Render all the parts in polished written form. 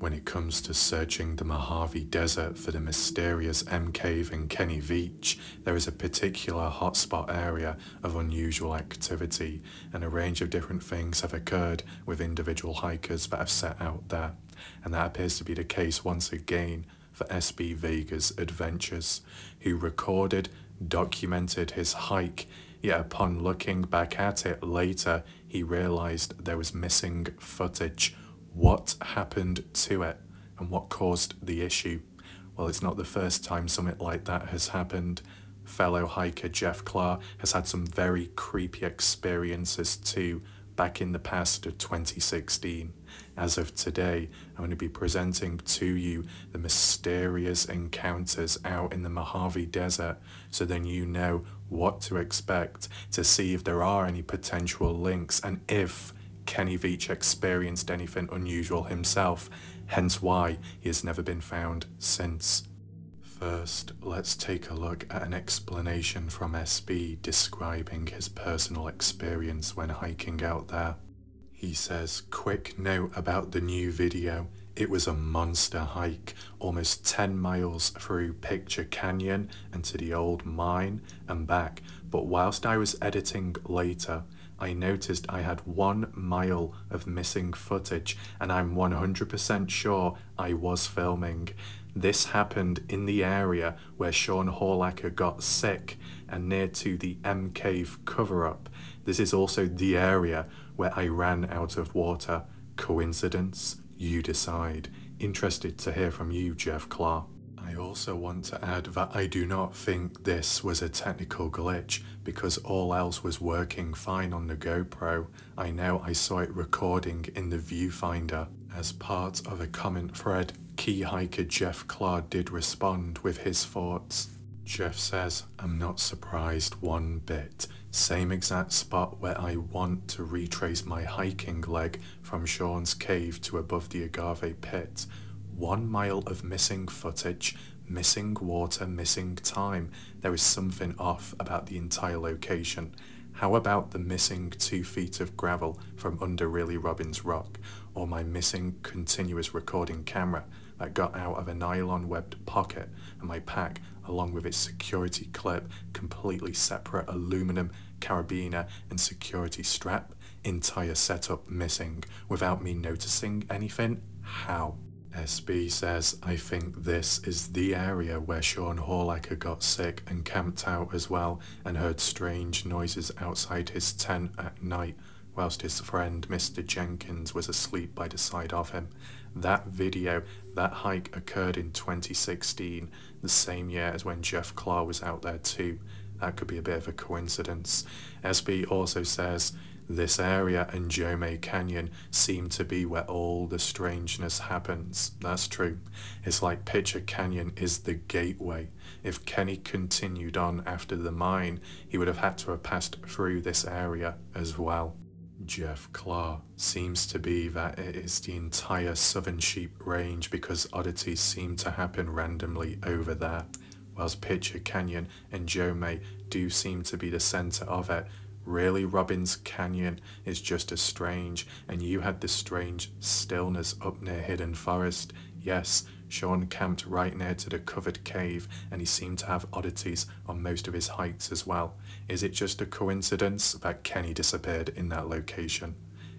When it comes to searching the Mojave Desert for the mysterious M Cave in Kenny Veach, there is a particular hotspot area of unusual activity, and a range of different things have occurred with individual hikers that have set out there, and that appears to be the case once again for SB Vega's adventures, who recorded, documented his hike, yet upon looking back at it later, he realized there was missing footage. What happened to it, and what caused the issue? Well, it's not the first time something like that has happened. Fellow hiker Jeff Clark has had some very creepy experiences too, back in the past of 2016. As of today, I'm going to be presenting to you the mysterious encounters out in the Mojave Desert, so then you know what to expect, to see if there are any potential links, and if Kenny Veach experienced anything unusual himself, hence why he has never been found since. First, let's take a look at an explanation from SB describing his personal experience when hiking out there. He says, quick note about the new video. It was a monster hike, almost 10 miles through Picture Canyon and to the old mine and back, but whilst I was editing later, I noticed I had 1 mile of missing footage, and I'm 100% sure I was filming. This happened in the area where Sean Horlacher got sick and near to the M Cave cover-up. This is also the area where I ran out of water. Coincidence? You decide. Interested to hear from you, Jeff Clark. I also want to add that I do not think this was a technical glitch, because all else was working fine on the GoPro. I know I saw it recording in the viewfinder. As part of a comment thread, key hiker Jeff Clark did respond with his thoughts. Jeff says, I'm not surprised one bit. Same exact spot where I want to retrace my hiking leg from Sean's cave to above the agave pit. 1 mile of missing footage, missing water, missing time. There is something off about the entire location. How about the missing 2 feet of gravel from under Really Robbins Rock, or my missing continuous recording camera that got out of a nylon webbed pocket, and my pack along with its security clip, completely separate aluminum carabiner and security strap, entire setup missing without me noticing anything? How? SB says, I think this is the area where Sean Horlacher got sick and camped out as well, and heard strange noises outside his tent at night whilst his friend Mr. Jenkins was asleep by the side of him. That video, that hike occurred in 2016, the same year as when Jeff Clark was out there too. That could be a bit of a coincidence. SB also says, this area and Jome Canyon seem to be where all the strangeness happens. That's true. It's like Picture Canyon is the gateway. If Kenny continued on after the mine, he would have had to have passed through this area as well. Jeff Clark seems to be that it is the entire Southern Sheep Range, because oddities seem to happen randomly over there, whilst Picture Canyon and Jome do seem to be the centre of it. Really Robbins Canyon is just as strange, and you had the strange stillness up near Hidden Forest. Yes, Sean camped right near to the covered cave, and he seemed to have oddities on most of his hikes as well. Is it just a coincidence that Kenny disappeared in that location?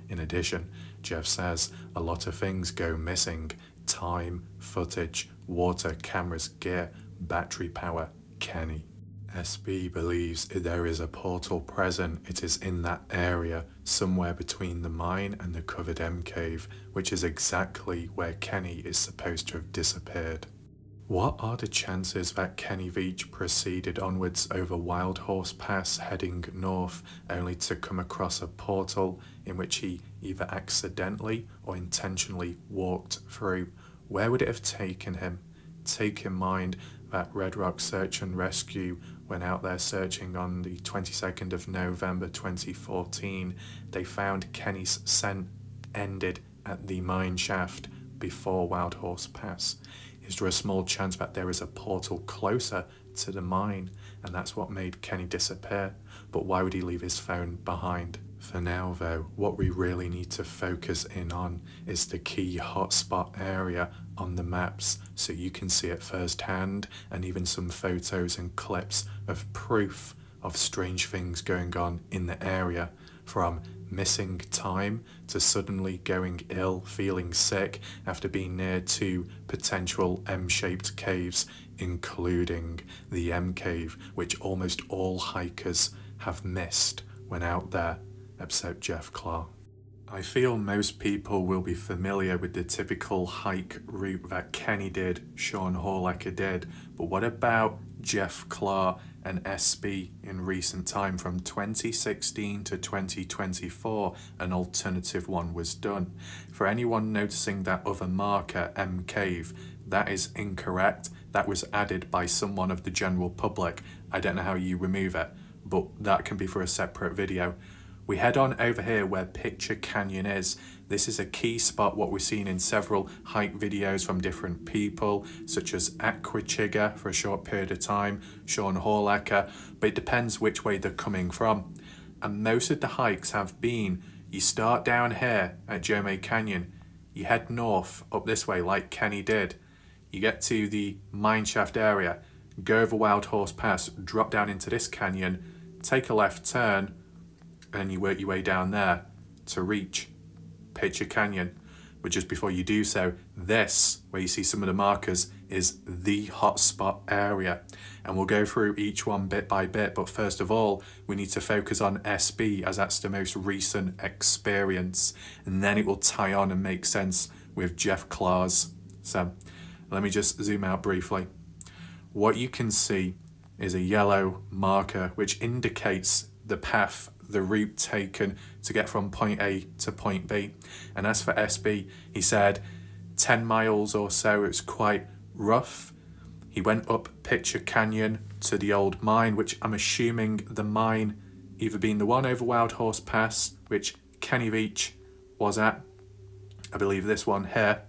In addition, Jeff says a lot of things go missing: time, footage, water, cameras, gear, battery power. Kenny. SB believes there is a portal present. It is in that area, somewhere between the mine and the covered M Cave, which is exactly where Kenny is supposed to have disappeared. What are the chances that Kenny Veach proceeded onwards over Wild Horse Pass heading north, only to come across a portal in which he either accidentally or intentionally walked through? Where would it have taken him? Take in mind that Red Rock Search and Rescue went out there searching on the 22nd of November 2014. They found Kenny's scent ended at the mine shaft before Wild Horse Pass. Is there a small chance that there is a portal closer to the mine, and that's what made Kenny disappear? But why would he leave his phone behind? For now though, what we really need to focus in on is the key hotspot area on the maps so you can see it firsthand, and even some photos and clips of proof of strange things going on in the area, from missing time to suddenly going ill, feeling sick after being near two potential M-shaped caves, including the M cave, which almost all hikers have missed when out there, except Jeff Clark. I feel most people will be familiar with the typical hike route that Kenny did, Sean Horlecker did, but what about Jeff Clark and SB in recent time? From 2016 to 2024, an alternative one was done. For anyone noticing that other marker, M Cave, that is incorrect. That was added by someone of the general public. I don't know how you remove it, but that can be for a separate video. We head on over here where Picture Canyon is. This is a key spot, what we've seen in several hike videos from different people, such as Aquachigger for a short period of time, Sean Horlecker, but it depends which way they're coming from. And most of the hikes have been, you start down here at Jome Canyon, you head north up this way like Kenny did, you get to the mineshaft area, go over Wild Horse Pass, drop down into this canyon, take a left turn, and you work your way down there to reach Picture Canyon. But just before you do so, this, where you see some of the markers, is the hotspot area. And we'll go through each one bit by bit, but first of all, we need to focus on SB, as that's the most recent experience. And then it will tie on and make sense with Jeff Clark's. So let me just zoom out briefly. What you can see is a yellow marker, which indicates the path, the route taken to get from point A to point B. And as for SB, he said 10 miles or so, it's quite rough. He went up Picture Canyon to the old mine, which I'm assuming the mine either being the one over Wild Horse Pass, which Kenny Veach was at, I believe this one here.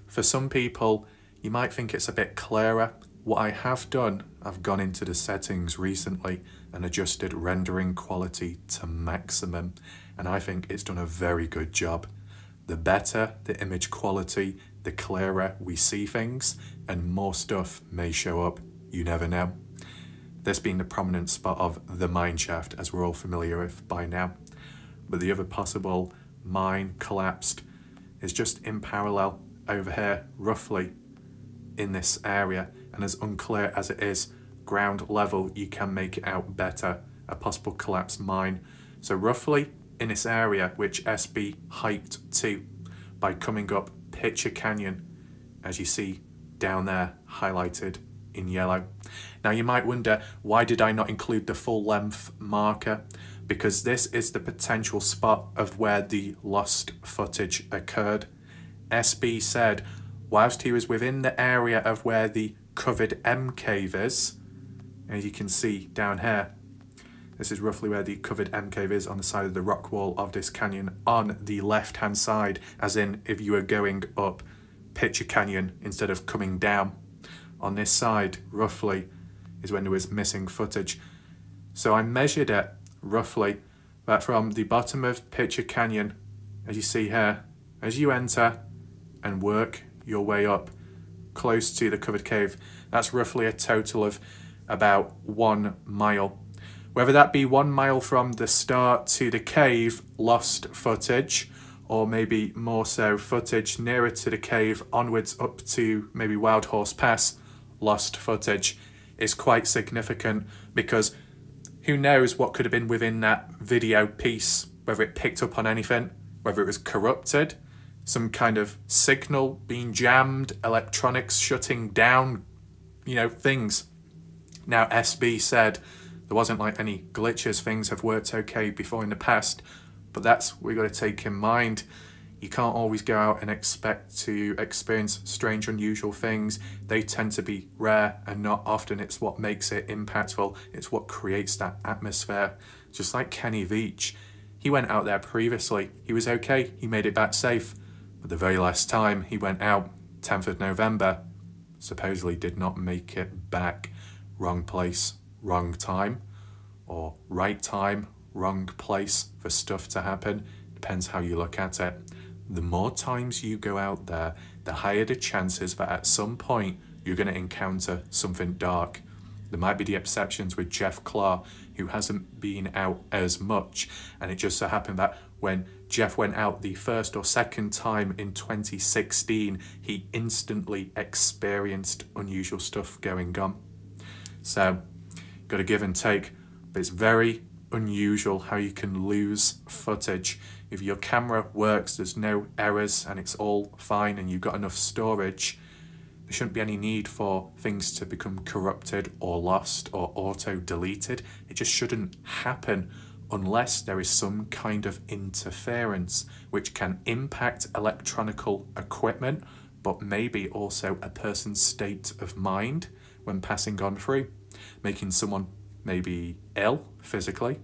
For some people, you might think it's a bit clearer. What I have done, I've gone into the settings recently and adjusted rendering quality to maximum, and I think it's done a very good job. The better the image quality, the clearer we see things, and more stuff may show up, you never know. This being the prominent spot of the mine shaft, as we're all familiar with by now. But the other possible mine collapsed is just in parallel over here, roughly in this area, and as unclear as it is, ground level, you can make it out better, a possible collapsed mine. So roughly in this area, which SB hiked to by coming up Picture Canyon, as you see down there highlighted in yellow. Now you might wonder, why did I not include the full length marker? Because this is the potential spot of where the lost footage occurred. SB said, whilst he was within the area of where the covered M cave is, as you can see down here, this is roughly where the covered M cave is on the side of the rock wall of this canyon on the left hand side, as in if you were going up Picture Canyon instead of coming down. On this side roughly is when there was missing footage. So I measured it roughly, that from the bottom of Picture Canyon, as you see here, as you enter and work your way up close to the covered cave, that's roughly a total of about 1 mile. Whether that be 1 mile from the start to the cave, lost footage, or maybe more so footage nearer to the cave onwards up to maybe Wild Horse Pass, lost footage, is quite significant, because who knows what could have been within that video piece, whether it picked up on anything, whether it was corrupted, some kind of signal being jammed, electronics shutting down, you know, things. Now SB said there wasn't like any glitches, things have worked okay before in the past, but that's what we've got to take in mind. You can't always go out and expect to experience strange, unusual things. They tend to be rare and not often. It's what makes it impactful. It's what creates that atmosphere. Just like Kenny Veach, he went out there previously. He was okay. He made it back safe. But the very last time he went out, 10th of November, supposedly did not make it back. Wrong place, wrong time, or right time, wrong place for stuff to happen. Depends how you look at it. The more times you go out there, the higher the chances that at some point you're going to encounter something dark. There might be the exceptions with Jeff Clark, who hasn't been out as much, and it just so happened that when Jeff went out the first or second time in 2016, he instantly experienced unusual stuff going on. So, got to give and take, but it's very unusual how you can lose footage. If your camera works, there's no errors, and it's all fine, and you've got enough storage, there shouldn't be any need for things to become corrupted or lost or auto-deleted. It just shouldn't happen unless there is some kind of interference which can impact electronical equipment, but maybe also a person's state of mind when passing on through, making someone maybe ill physically,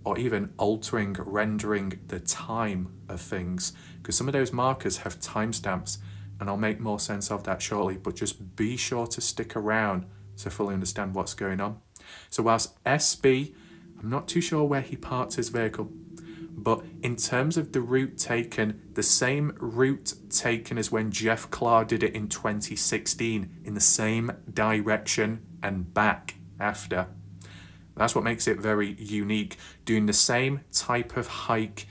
or even rendering the time of things, because some of those markers have timestamps, and I'll make more sense of that shortly, but just be sure to stick around to fully understand what's going on. So whilst SB, I'm not too sure where he parked his vehicle, but in terms of the route taken, the same route taken as when Jeff Clark did it in 2016, in the same direction and back after. That's what makes it very unique, doing the same type of hike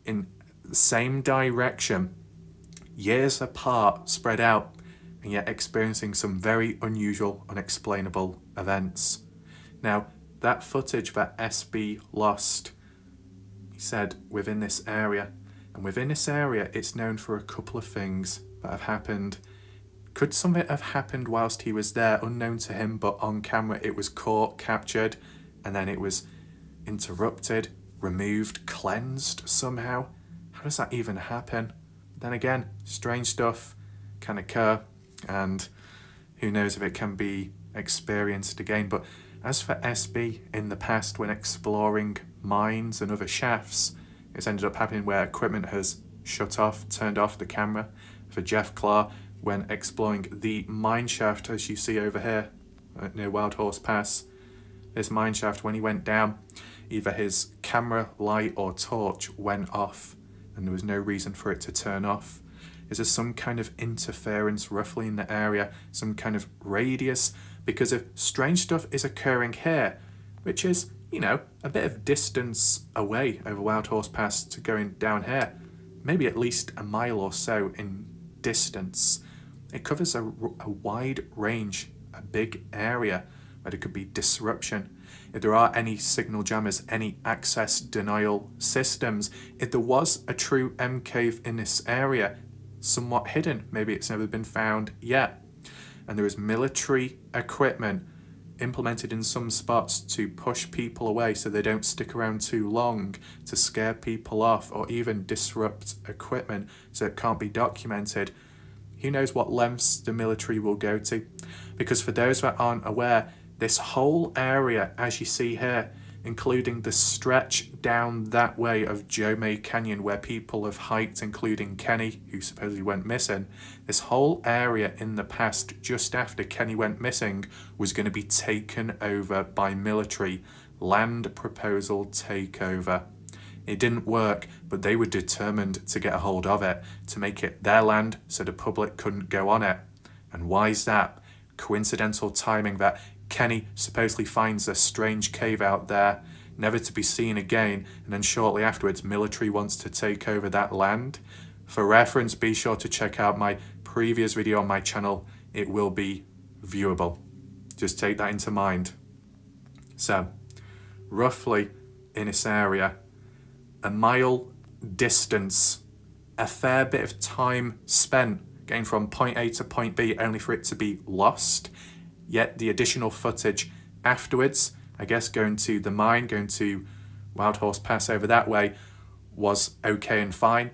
in the same direction, years apart, spread out, and yet experiencing some very unusual, unexplainable events. Now, that footage that SB lost, he said, within this area, and within this area, it's known for a couple of things that have happened. Could some of it have happened whilst he was there, unknown to him, but on camera it was caught, captured, and then it was interrupted, removed, cleansed somehow? How does that even happen? Then again, strange stuff can occur, and who knows if it can be experienced again. But as for SB, in the past, when exploring mines and other shafts, it's ended up happening where equipment has shut off, turned off the camera. For Jeff Clark, when exploring the mine shaft, as you see over here near Wild Horse Pass, this mine shaft, when he went down, either his camera, light or torch went off, and there was no reason for it to turn off. Is there some kind of interference roughly in the area, some kind of radius? Because if strange stuff is occurring here, which is, you know, a bit of distance away over Wild Horse Pass to going down here, maybe at least a mile or so in distance, it covers a wide range, a big area where there could be disruption. If there are any signal jammers, any access denial systems, if there was a true M cave in this area, somewhat hidden, maybe it's never been found yet, and there is military equipment implemented in some spots to push people away so they don't stick around too long, to scare people off, or even disrupt equipment so it can't be documented, who knows what lengths the military will go to. Because for those that aren't aware, this whole area, as you see here, including the stretch down that way of Joe May Canyon where people have hiked, including Kenny, who supposedly went missing, this whole area in the past, just after Kenny went missing, was going to be taken over by military. Land proposal takeover. It didn't work, but they were determined to get a hold of it, to make it their land so the public couldn't go on it. And why is that? Coincidental timing that Kenny supposedly finds a strange cave out there, never to be seen again, and then shortly afterwards military wants to take over that land. For reference, be sure to check out my previous video on my channel. It will be viewable. Just take that into mind. So, roughly in this area, a mile distance, a fair bit of time spent getting from point A to point B only for it to be lost. Yet the additional footage afterwards, I guess going to the mine, going to Wild Horse Pass over that way, was okay and fine.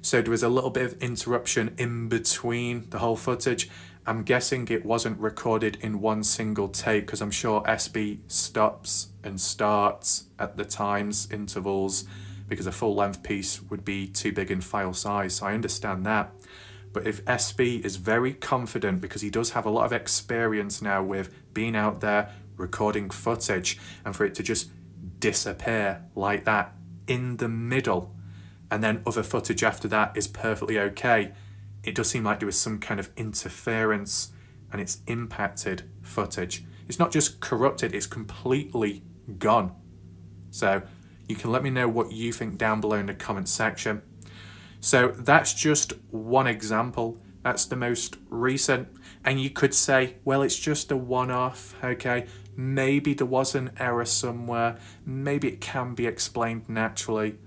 So there was a little bit of interruption in between the whole footage. I'm guessing it wasn't recorded in one single take, because I'm sure SB stops and starts at the times intervals, because a full length piece would be too big in file size. So I understand that. But if SB is very confident, because he does have a lot of experience now with being out there recording footage, and for it to just disappear like that in the middle, and then other footage after that is perfectly okay. It does seem like there was some kind of interference and it's impacted footage. It's not just corrupted, it's completely gone. So you can let me know what you think down below in the comment section. So that's just one example. That's the most recent. And you could say, well, it's just a one-off, okay? Maybe there was an error somewhere. Maybe it can be explained naturally.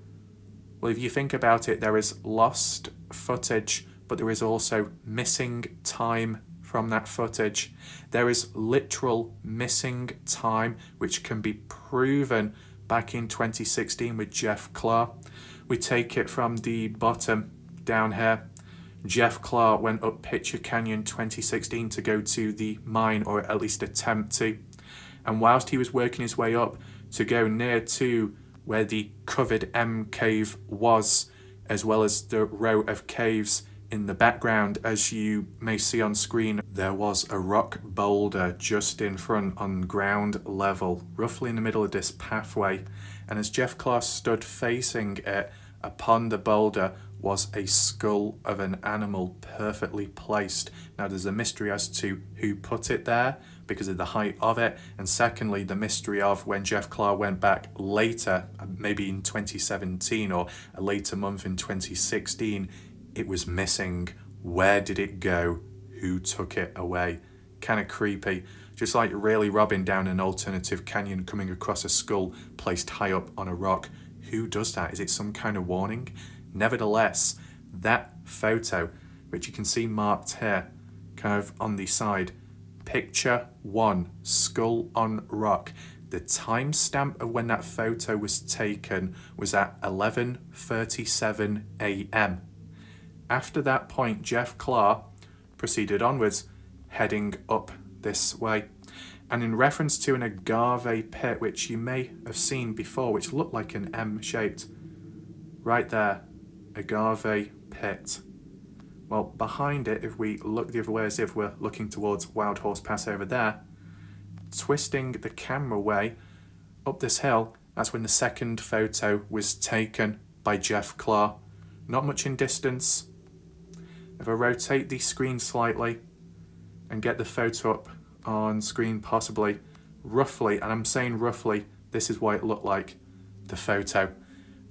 Well, if you think about it, there is lost footage, but there is also missing time from that footage. There is literal missing time, which can be proven back in 2016 with Jeff Clark. We take it from the bottom down here. Jeff Clark went up Pitcher Canyon 2016 to go to the mine, or at least attempt to. And whilst he was working his way up to go near to where the covered M cave was, as well as the row of caves in the background, as you may see on screen, there was a rock boulder just in front on ground level, roughly in the middle of this pathway. And as Jeff Clark stood facing it, upon the boulder was a skull of an animal perfectly placed. Now there's a mystery as to who put it there because of the height of it, and secondly the mystery of when Jeff Clark went back later, maybe in 2017 or a later month in 2016, it was missing. Where did it go? Who took it away? Kind of creepy. Just like really robbing down an alternative canyon, coming across a skull placed high up on a rock. Who does that? Is it some kind of warning? Nevertheless, that photo, which you can see marked here, kind of on the side, picture 1, skull on rock. The timestamp of when that photo was taken was at 11:37 AM. After that point, Jeff Clark proceeded onwards, heading up this way. And in reference to an agave pit, which you may have seen before, which looked like an M-shaped, right there, agave pit. Well, behind it, if we look the other way as if we're looking towards Wild Horse Pass over there, twisting the camera way up this hill, that's when the second photo was taken by Jeff Clark. Not much in distance. If I rotate the screen slightly and get the photo up on screen possibly, roughly, and I'm saying roughly, this is what it looked like, the photo.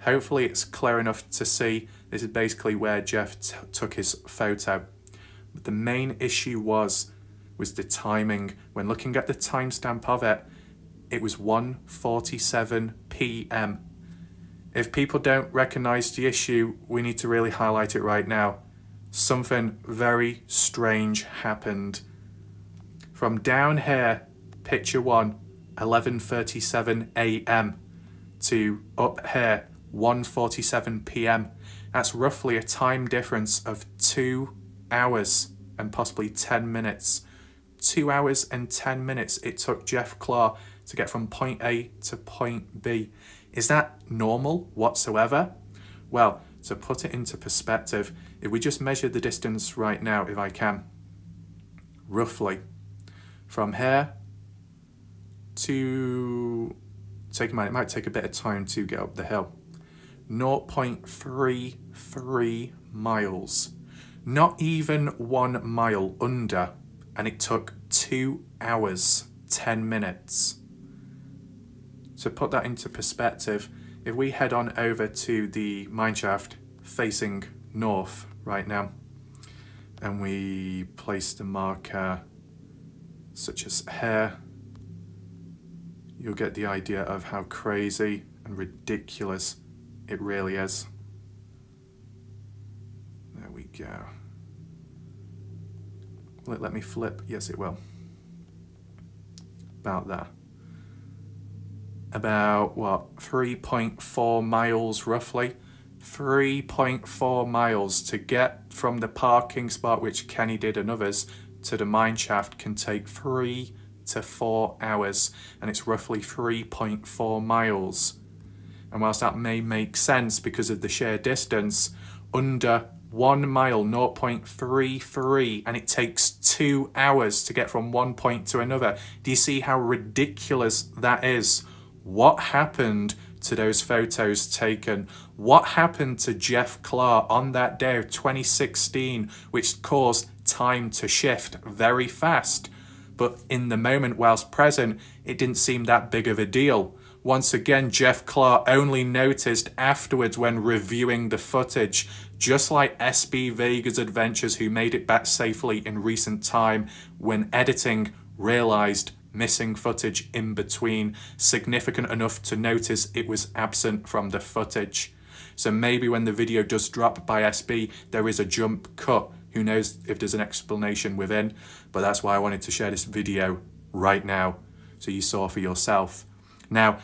Hopefully it's clear enough to see. This is basically where Jeff took his photo. But the main issue was the timing. When looking at the timestamp of it, it was 1:47 PM. If people don't recognize the issue, we need to really highlight it right now. Something very strange happened. From down here, picture 1, 11:37 AM, to up here, 1:47 PM. That's roughly a time difference of 2 hours and possibly 10 minutes. 2 hours and 10 minutes it took Jeff Clark to get from point A to point B. Is that normal whatsoever? Well, to put it into perspective, if we just measure the distance right now, if I can, roughly, from here to, it might take a bit of time to get up the hill, 0.33 miles. Not even 1 mile under, and it took 2 hours, 10 minutes. To put that into perspective, if we head on over to the mineshaft facing north right now, and we place the marker such as here, you'll get the idea of how crazy and ridiculous it really is. There we go. Will it let me flip? Yes, it will. About that. About, what, 3.4 miles roughly? 3.4 miles to get from the parking spot, which Kenny did and others, to the mine shaft can take 3 to 4 hours, and it's roughly 3.4 miles. And whilst that may make sense because of the sheer distance, under 1 mile, 0.33, and it takes 2 hours to get from one point to another. Do you see how ridiculous that is? What happened to those photos taken? What happened to Jeff Clark on that day of 2016, which caused time to shift very fast? But in the moment whilst present, it didn't seem that big of a deal. Once again, Jeff Clark only noticed afterwards when reviewing the footage, just like SB Vega's adventures, who made it back safely in recent time, when editing, realised missing footage in between, significant enough to notice it was absent from the footage. So maybe when the video does drop by SB, there is a jump cut. Who knows if there's an explanation within, but that's why I wanted to share this video right now, so you saw for yourself. Now,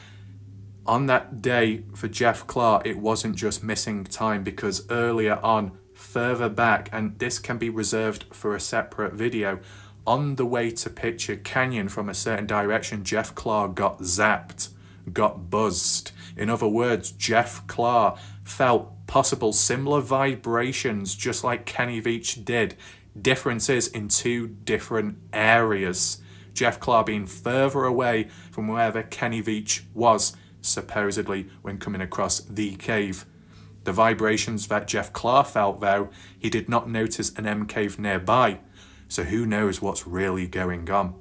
on that day for Jeff Clark, it wasn't just missing time, because earlier on, further back, and this can be reserved for a separate video, on the way to Picture Canyon from a certain direction, Jeff Clark got zapped, got buzzed. In other words, Jeff Clark felt possible similar vibrations just like Kenny Veach did. Differences in two different areas. Jeff Clark being further away from wherever Kenny Veach was, supposedly, when coming across the cave. The vibrations that Jeff Clark felt, though, he did not notice an M cave nearby. So who knows what's really going on?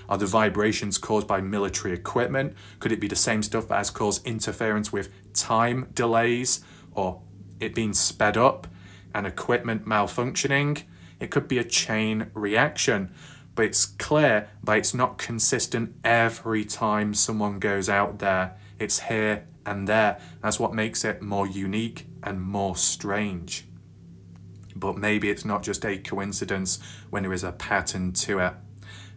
Are the vibrations caused by military equipment? Could it be the same stuff that has caused interference with time delays, or it being sped up and equipment malfunctioning? It could be a chain reaction, but it's clear that it's not consistent every time someone goes out there. It's here and there. That's what makes it more unique and more strange. But maybe it's not just a coincidence when there is a pattern to it.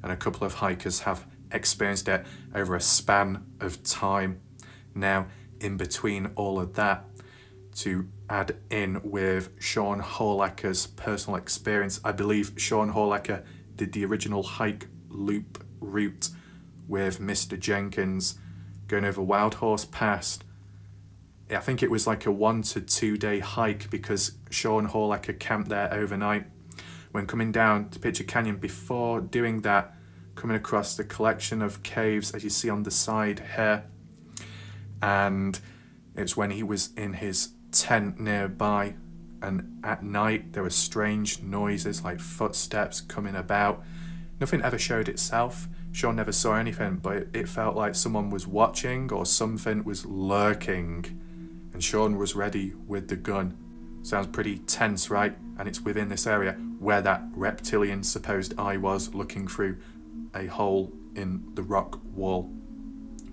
And a couple of hikers have experienced it over a span of time. Now, in between all of that, to add in with Sean Horlecker's personal experience, I believe Sean Horlecker did the original hike loop route with Mr. Jenkins, going over Wild Horse Pass. I think it was like a 1 to 2 day hike, because Sean Horlecker camped there overnight. When coming down to Picture Canyon, before doing that, coming across the collection of caves as you see on the side here, and it's when he was in his tent nearby, and at night there were strange noises like footsteps coming about. Nothing ever showed itself. Sean never saw anything, but it felt like someone was watching or something was lurking. And Sean was ready with the gun. Sounds pretty tense, right? And it's within this area where that reptilian supposed eye was, looking through a hole in the rock wall.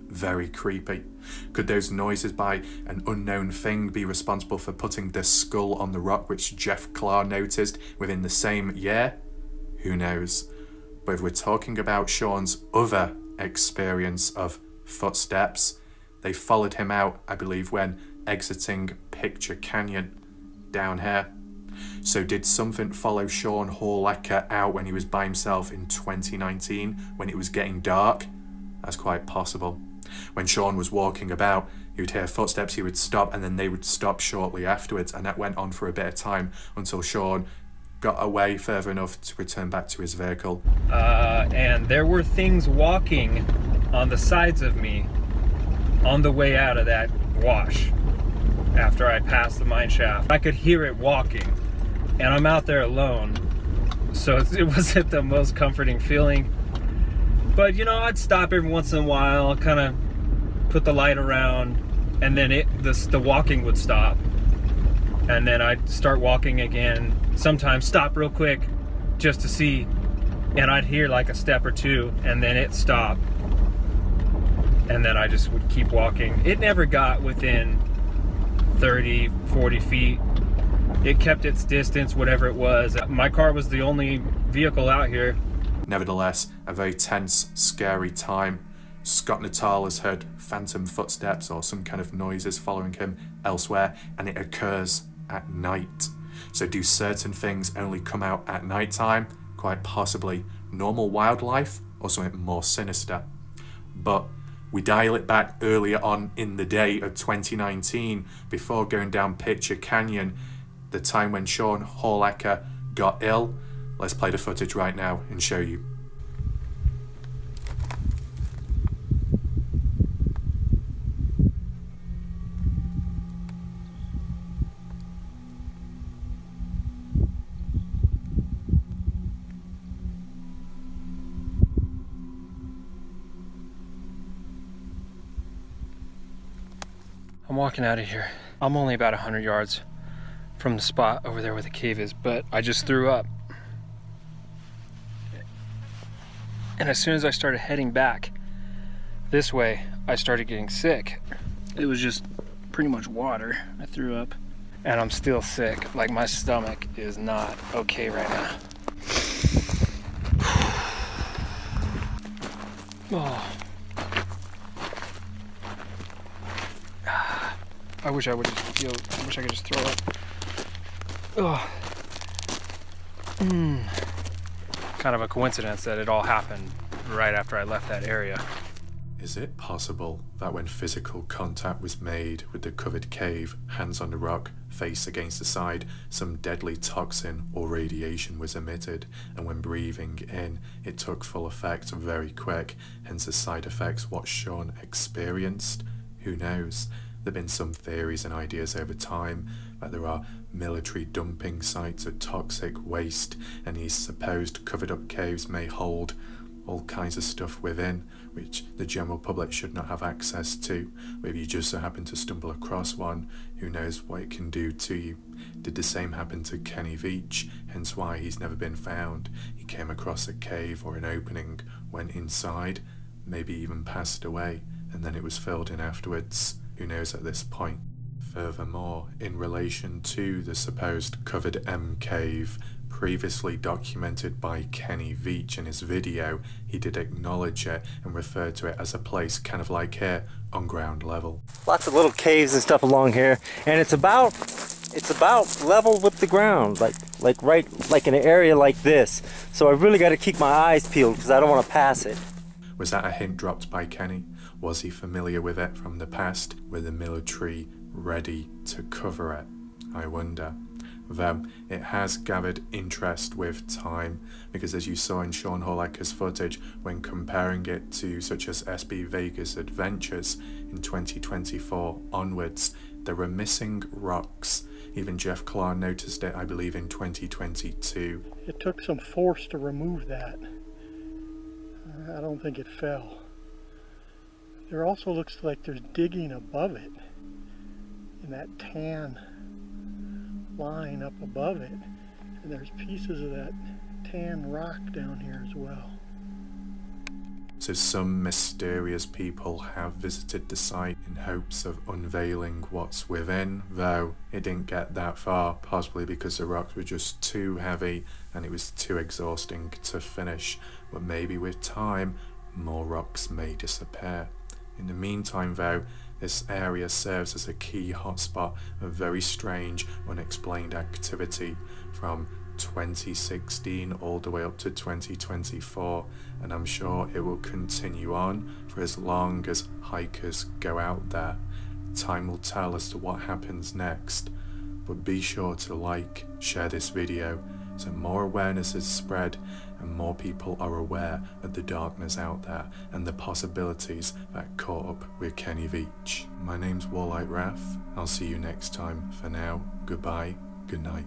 Very creepy. Could those noises by an unknown thing be responsible for putting the skull on the rock, which Jeff Clark noticed within the same year? Who knows? But if we're talking about Sean's other experience of footsteps, they followed him out, I believe, when exiting Picture Canyon down here. So did something follow Sean Horlecker out when he was by himself in 2019 when it was getting dark? That's quite possible. When Sean was walking about, he would hear footsteps, he would stop, and then they would stop shortly afterwards, and that went on for a bit of time until Sean got away further enough to return back to his vehicle. And there were things walking on the sides of me on the way out of that wash after I passed the mine shaft. I could hear it walking, and I'm out there alone, so it wasn't the most comforting feeling. But you know, I'd stop every once in a while, kind of put the light around, and then the walking would stop, and then I'd start walking again. Sometimes stop real quick just to see, and I'd hear like a step or two, and then it stopped, and then I just would keep walking. It never got within 30, 40 feet. It kept its distance, whatever it was. My car was the only vehicle out here. Nevertheless, a very tense, scary time. Scott Natal has heard phantom footsteps or some kind of noises following him elsewhere, and it occurs at night. So do certain things only come out at night time? Quite possibly normal wildlife or something more sinister. But we dial it back earlier on in the day of 2019, before going down Picture Canyon, the time when Sean Horlecker got ill. Let's play the footage right now and show you. I'm walking out of here. I'm only about 100 yards from the spot over there where the cave is, but I just threw up. And as soon as I started heading back this way, I started getting sick. It was just pretty much water. I threw up. And I'm still sick. Like, my stomach is not okay right now. Oh. I wish I would just feel, I wish I could just throw up. Oh. Kind of a coincidence that it all happened right after I left that area. Is it possible that when physical contact was made with the covered cave, hands on the rock, face against the side, some deadly toxin or radiation was emitted, and when breathing in, it took full effect very quick, hence the side effects what Sean experienced? Who knows? There have been some theories and ideas over time that there are military dumping sites of toxic waste, and these supposed covered up caves may hold all kinds of stuff within which the general public should not have access to. But if you just so happen to stumble across one, who knows what it can do to you. Did the same happen to Kenny Veach, hence why he's never been found? He came across a cave or an opening, went inside, maybe even passed away, and then it was filled in afterwards. Who knows at this point? Furthermore, in relation to the supposed covered M cave, previously documented by Kenny Veach in his video, he did acknowledge it and referred to it as a place kind of like here, on ground level. Lots of little caves and stuff along here, and it's about level with the ground, like in an area like this. So I really got to keep my eyes peeled because I don't want to pass it. Was that a hint dropped by Kenny? Was he familiar with it from the past? Were the military ready to cover it? I wonder. Though it has gathered interest with time, because as you saw in Sean Horlecker's footage, when comparing it to such as SB Vegas Adventures in 2024 onwards, there were missing rocks. Even Jeff Clark noticed it, I believe, in 2022. It took some force to remove that. I don't think it fell. There also looks like there's digging above it, in that tan line up above it, and there's pieces of that tan rock down here as well. So some mysterious people have visited the site in hopes of unveiling what's within, though it didn't get that far, possibly because the rocks were just too heavy and it was too exhausting to finish. But maybe with time, more rocks may disappear. In the meantime though, this area serves as a key hotspot of very strange, unexplained activity from 2016 all the way up to 2024, and I'm sure it will continue on for as long as hikers go out there. Time will tell as to what happens next, but be sure to share this video so more awareness is spread and more people are aware of the darkness out there and the possibilities that caught up with Kenny Veach. My name's Warlight Wrath. I'll see you next time. For now, goodbye, good night.